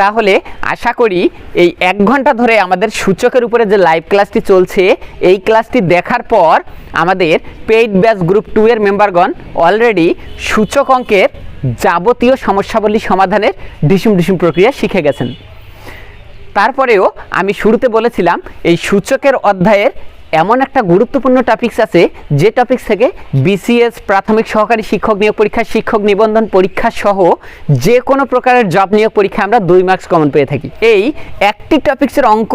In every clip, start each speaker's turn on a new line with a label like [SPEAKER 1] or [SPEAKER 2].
[SPEAKER 1] তাহলে আশা করি এই 1 ঘন্টা ধরে আমাদের সূচকের উপরে যে লাইভ ক্লাসটি চলছে এই ক্লাসটি দেখার পর আমাদের পেইড ব্যাচ গ্রুপ 2 এর মেম্বারগণ অলরেডি সূচক অঙ্কের যাবতীয় সমস্যাবলী সমাধানের ডিসুম প্রক্রিয়া শিখে গেছেন। তারপরেও আমি শুরুতে বলেছিলাম এই সূচকের অধ্যায়ের এমন একটা গুরুত্বপূর্ণ টপিকস আছে যে টপিকস থেকে বিসিএস প্রাথমিক সহকারী শিক্ষক নিয়োগ পরীক্ষা, শিক্ষক নিবন্ধন পরীক্ষা সহ যে কোনো প্রকারের জব নিয়োগ পরীক্ষা আমরা 2 মার্কস কমন পেয়ে থাকি। এই একটি টপিক্সের অঙ্ক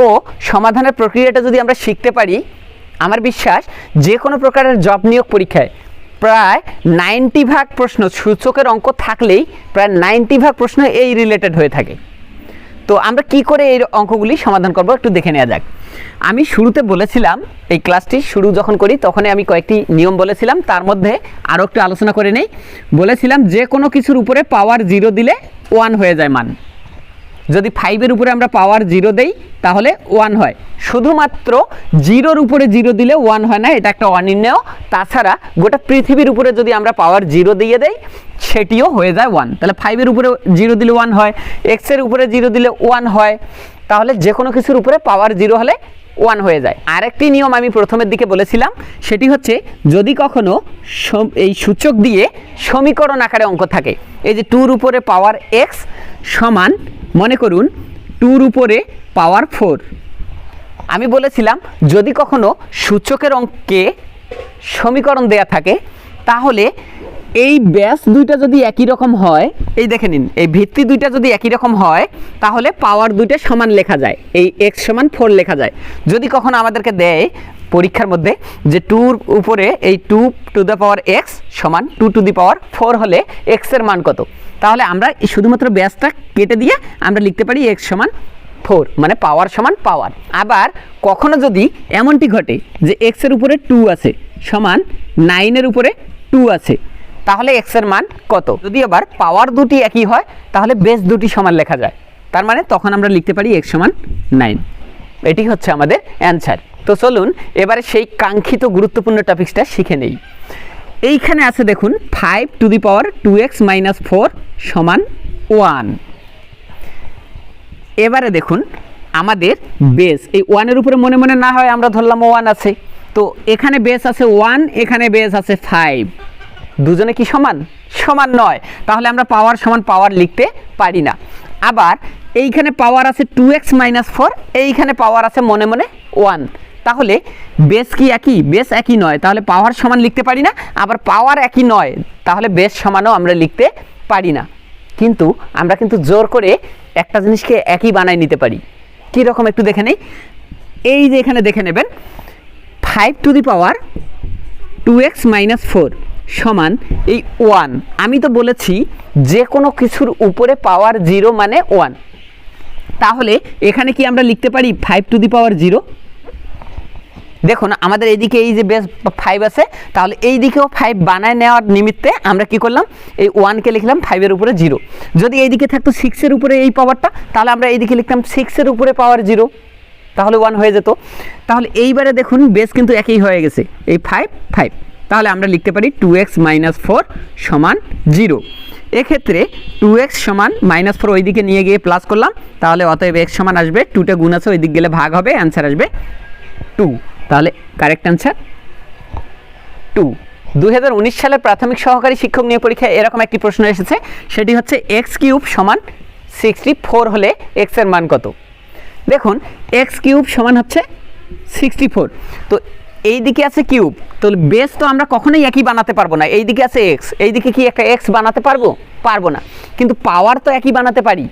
[SPEAKER 1] সমাধানের প্রক্রিয়াটা যদি আমরা শিখতে পারি, আমার বিশ্বাস যে কোনো প্রকারের জব নিয়োগ পরীক্ষায় প্রায় 90% প্রশ্ন সূচকের অঙ্ক থাকলেই প্রায় 90% প্রশ্ন এই রিলেটেড হয়ে থাকে। তো আমরা কি করে এই অঙ্কগুলি সমাধান করব একটু দেখে নেওয়া যাক। আমি শুরুতে বলেছিলাম এই ক্লাসটি শুরু যখন করি তখনই আমি কয়েকটি নিয়ম বলেছিলাম, তার মধ্যে আরও একটু আলোচনা করে নেই। বলেছিলাম যে কোনো কিছুর উপরে পাওয়ার 0 দিলে 1 হয়ে যায় মান। যদি 5-এর উপরে আমরা পাওয়ার 0 দেই তাহলে 1 হয়। শুধুমাত্র 0-র উপরে 0 দিলে 1 হয় না, এটা একটা অনির্ণেয়। তাছাড়া গোটা পৃথিবীর উপরে যদি আমরা পাওয়ার 0 দিয়ে দেই সেটিও হয়ে যায় 1। তাহলে 5-এর উপরে 0 দিলে 1 হয়, এক্সের উপরে 0 দিলে 1 হয়। তাহলে যে কোনো কিছুর উপরে পাওয়ার 0 হলে 1 হয়ে যায়। আরেকটি নিয়ম আমি প্রথমের দিকে বলেছিলাম, সেটি হচ্ছে যদি কখনো এই সূচক দিয়ে সমীকরণ আকারে অঙ্ক থাকে, এই যে 2-র উপরে পাওয়ার x সমান মনে করুন 2-র উপরে পাওয়ার 4। আমি বলেছিলাম যদি কখনো সূচকের অঙ্কে সমীকরণ দেয়া থাকে তাহলে এই ব্যাস দুইটা যদি একই রকম হয়, এই দেখে নিন এই ভিত্তি দুইটা যদি একই রকম হয় তাহলে পাওয়ার দুইটা সমান লেখা যায়, এই x সমান 4 লেখা যায়। যদি কখনো আমাদেরকে দেয় পরীক্ষার মধ্যে যে 2-র উপরে এই 2 টু দ্য পাওয়ার x সমান 2 টু দি পাওয়ার 4 হলে x এর মান কত, তাহলে আমরা শুধুমাত্র ব্যাসটা কেটে দিয়ে আমরা লিখতে পারি x সমান 4, মানে পাওয়ার সমান পাওয়ার। আবার কখনো যদি এমনটি ঘটে যে x এর উপরে 2 আছে সমান 9-এর উপরে 2 আছে, তাহলে x এর মান কত। যদি আবার পাওয়ার দুটি একই হয় তাহলে বেস দুটি সমান লেখা যায়, তার মানে তখন আমরা লিখতে পারি x সমান 9। এটি হচ্ছে আমাদের অ্যান্সার। তো চলুন এবারে সেই কাঙ্ক্ষিত গুরুত্বপূর্ণ টপিকসটা শিখে নেই। এইখানে আছে দেখুন 5 to the power 2x minus 4 সমান 1। এবারে দেখুন আমাদের বেস এই 1-এর উপরে মনে মনে না হয় আমরা ধরলাম 1 আছে, তো এখানে বেস আছে 1, এখানে বেস আছে 5, দুজনে কি সমান? সমান নয়, তাহলে আমরা পাওয়ার সমান পাওয়ার লিখতে পারি না। আবার এইখানে পাওয়ার আছে 2x মাইনাস 4, এইখানে পাওয়ার আছে মনে মনে 1, তাহলে বেস কি একই? বেস একই নয়, তাহলে পাওয়ার সমান লিখতে পারি না। আবার পাওয়ার একই নয়, তাহলে বেস সমানও আমরা লিখতে পারি না। কিন্তু আমরা কিন্তু জোর করে একটা জিনিসকে একই বানাই নিতে পারি। কী রকম একটু দেখে নেই। এই যে এখানে দেখে নেবেন 5 to the power 2x minus 4 সমান এই 1। আমি তো বলেছি যে কোনো কিছুর উপরে পাওয়ার 0 মানে 1, তাহলে এখানে কি আমরা লিখতে পারি 5 টু দি পাওয়ার 0? দেখুন আমাদের এইদিকে এই যে বেস 5 আছে, তাহলে এই দিকেও 5 বানায় নেওয়ার নিমিত্তে আমরা কি করলাম এই 1কে লিখলাম 5-এর উপরে 0। যদি এইদিকে থাকতো 6-এর উপরে এই পাওয়ারটা, তাহলে আমরা এইদিকে লিখতাম 6-এর উপরে পাওয়ার 0, তাহলে 1 হয়ে যেত। তাহলে এইবারে দেখুন বেস কিন্তু একই হয়ে গেছে, এই 5, তাহলে আমরা লিখতে পারি 2x মাইনাস 4 সমান 0। এক্ষেত্রে 2x সমান মাইনাস 4 ওই দিকে নিয়ে গিয়ে প্লাস করলাম, তাহলে অতএব x সমান আসবে 2টা গুণ আছে ওই দিক গেলে ভাগ হবে, অ্যান্সার আসবে 2। তাহলে কারেক্ট অ্যান্সার 2। 2019 সালের প্রাথমিক সহকারী শিক্ষক নিয়োগ পরীক্ষায় এরকম একটি প্রশ্ন এসেছে, সেটি হচ্ছে x³ সমান 64 হলে x এর মান কত। দেখুন x³ সমান হচ্ছে 64, তো এই দিকে আছে কিউব, তো বেস তো আমরা কখনোই একই বানাতে পারবো না। এই দিকে আছে x, এই দিকে কি একটা x বানাতে পারবো? পারবো না। কিন্তু পাওয়ার তো একই বানাতে পারি,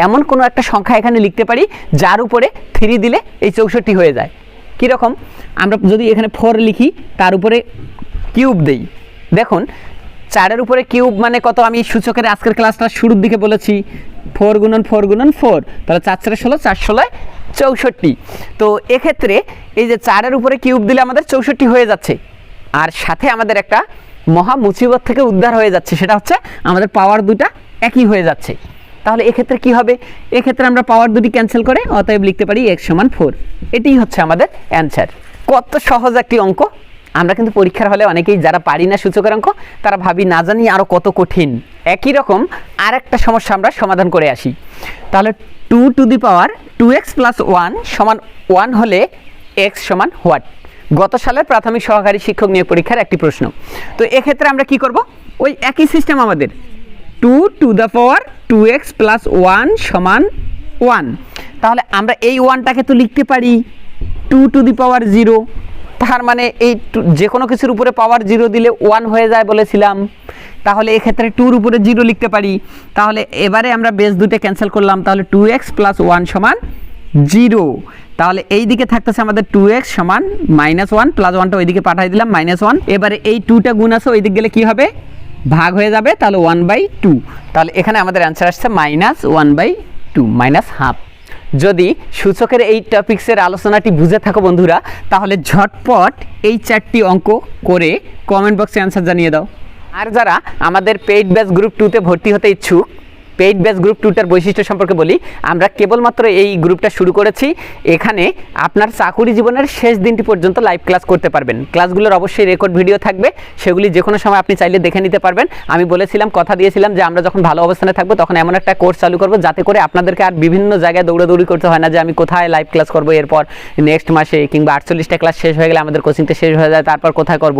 [SPEAKER 1] এমন কোনো একটা সংখ্যা এখানে লিখতে পারি যার উপরে 3 দিলে এই 64 হয়ে যায়। কীরকম? আমরা যদি এখানে 4 লিখি তার উপরে কিউব দেই, দেখুন 4-এর উপরে কিউব মানে কত? আমি সূচকের আজকের ক্লাসটা শুরুর দিকে বলেছি 4 গুণন 4 গুণন 4, তাহলে 4 4 16, 4 16 64। তো এক্ষেত্রে এই যে 4-এর উপরে কিউব দিলে আমাদের 64 হয়ে যাচ্ছে, আর সাথে আমাদের একটা মহা মুসিবত থেকে উদ্ধার হয়ে যাচ্ছে, সেটা হচ্ছে আমাদের পাওয়ার দুটা একই হয়ে যাচ্ছে। তাহলে এক্ষেত্রে কি হবে? এক্ষেত্রে আমরা পাওয়ার দুটি ক্যান্সেল করে অতএব লিখতে পারি x সমান 4। এটাই হচ্ছে আমাদের অ্যান্সার। কত সহজ একটি অঙ্ক, আমরা কিন্তু পরীক্ষার হলে অনেকেই যারা পারি না সূচকের অঙ্ক তারা ভাবি না জানি আরও কত কঠিন। একই রকম আর একটা সমস্যা আমরা সমাধান করে আসি। তাহলে 2 x + 1 সমান 1 হলে x সমান হোয়াট? গত সালের প্রাথমিক সহকারী শিক্ষক নিয়োগ পরীক্ষার একটি প্রশ্ন। তো এক্ষেত্রে আমরা কি করব, ওই একই সিস্টেম আমাদের 2 x + 1 সমান 1। তাহলে আমরা এই 1টাকে তো লিখতে পারি 2 0। তার মানে এই যে কোনো কিছুর উপরে পাওয়ার 0 দিলে 1 হয়ে যায় বলেছিলাম। তাহলে এক্ষেত্রে 2-র উপরে 0 লিখতে পারি। তাহলে এবারে আমরা বেস দুটো ক্যান্সেল করলাম, তাহলে 2x + 1 সমান 0। তাহলে এই দিকে থাকতেছে আমাদের 2x সমান -1, +1টা ওইদিকে পাঠিয়ে দিলাম -1। এবারে এই 2টা গুণ আছে ওই দিক গেলে কি হবে, ভাগ হয়ে যাবে, তাহলে 1/2। তাহলে এখানে আমাদের অ্যান্সার আসছে -1/2 -1/2। যদি সূচকের এই টপিক্সের আলোচনাটি বুঝে থাকো বন্ধুরা, তাহলে ঝটপট এই 4টি অঙ্ক করে কমেন্ট বক্সে অ্যান্সার জানিয়ে দাও। আর যারা আমাদের পেইড ব্যাচ গ্রুপ 2তে ভর্তি হতে ইচ্ছুক, পেইড ব্যাচ গ্রুপ 2টার বৈশিষ্ট্য সম্পর্কে বলি। আমরা কেবলমাত্র এই গ্রুপটা শুরু করেছি। এখানে আপনার চাকুরি জীবনের শেষ দিনটি পর্যন্ত লাইভ ক্লাস করতে পারবেন। ক্লাসগুলোর অবশ্যই রেকর্ড ভিডিও থাকবে, সেগুলি যে কোনো সময় আপনি চাইলে দেখে নিতে পারবেন। আমি বলেছিলাম, কথা দিয়েছিলাম যে আমরা যখন ভালো অবস্থানে থাকবো তখন এমন একটা কোর্স চালু করবো যাতে করে আপনাদেরকে আর বিভিন্ন জায়গায় দৌড়াদৌড়ি করতে হয় না যে আমি কোথায় লাইভ ক্লাস করবো এরপর নেক্সট মাসে, কিংবা 48টা ক্লাস শেষ হয়ে গেলে আমাদের কোচিংটা শেষ হয়ে যায় তারপর কোথায় করব।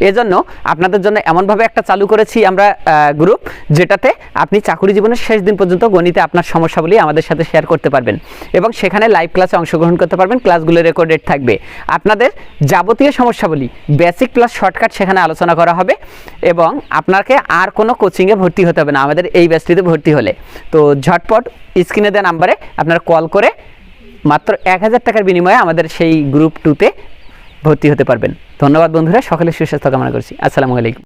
[SPEAKER 1] এজন্য আপনাদের জন্য এমনভাবে একটা চালু করেছি আমরা গ্রুপ, যেটাতে আপনি চাকুরি জীবনের শেষ দিন পর্যন্ত গণিতে আপনার সমস্যাগুলি আমাদের সাথে শেয়ার করতে পারবেন এবং সেখানে লাইভ ক্লাসে অংশগ্রহণ করতে পারবেন। ক্লাসগুলো রেকর্ডেড থাকবে। আপনাদের যাবতীয় সমস্যাগুলি বেসিক প্লাস শর্টকাট সেখানে আলোচনা করা হবে এবং আপনাকে আর কোনো কোচিংয়ে ভর্তি হতে হবে না আমাদের এই ব্যাচটিতে ভর্তি হলে। তো ঝটপট স্ক্রিনে দেওয়া নাম্বারে আপনারা কল করে মাত্র 1000 টাকার বিনিময়ে আমাদের সেই গ্রুপ 2তে ভর্তি হতে পারবেন। ধন্যবাদ বন্ধুরা, সকলের সুস্বাস্থ্য কামনা করছি। আসসালামু আলাইকুম।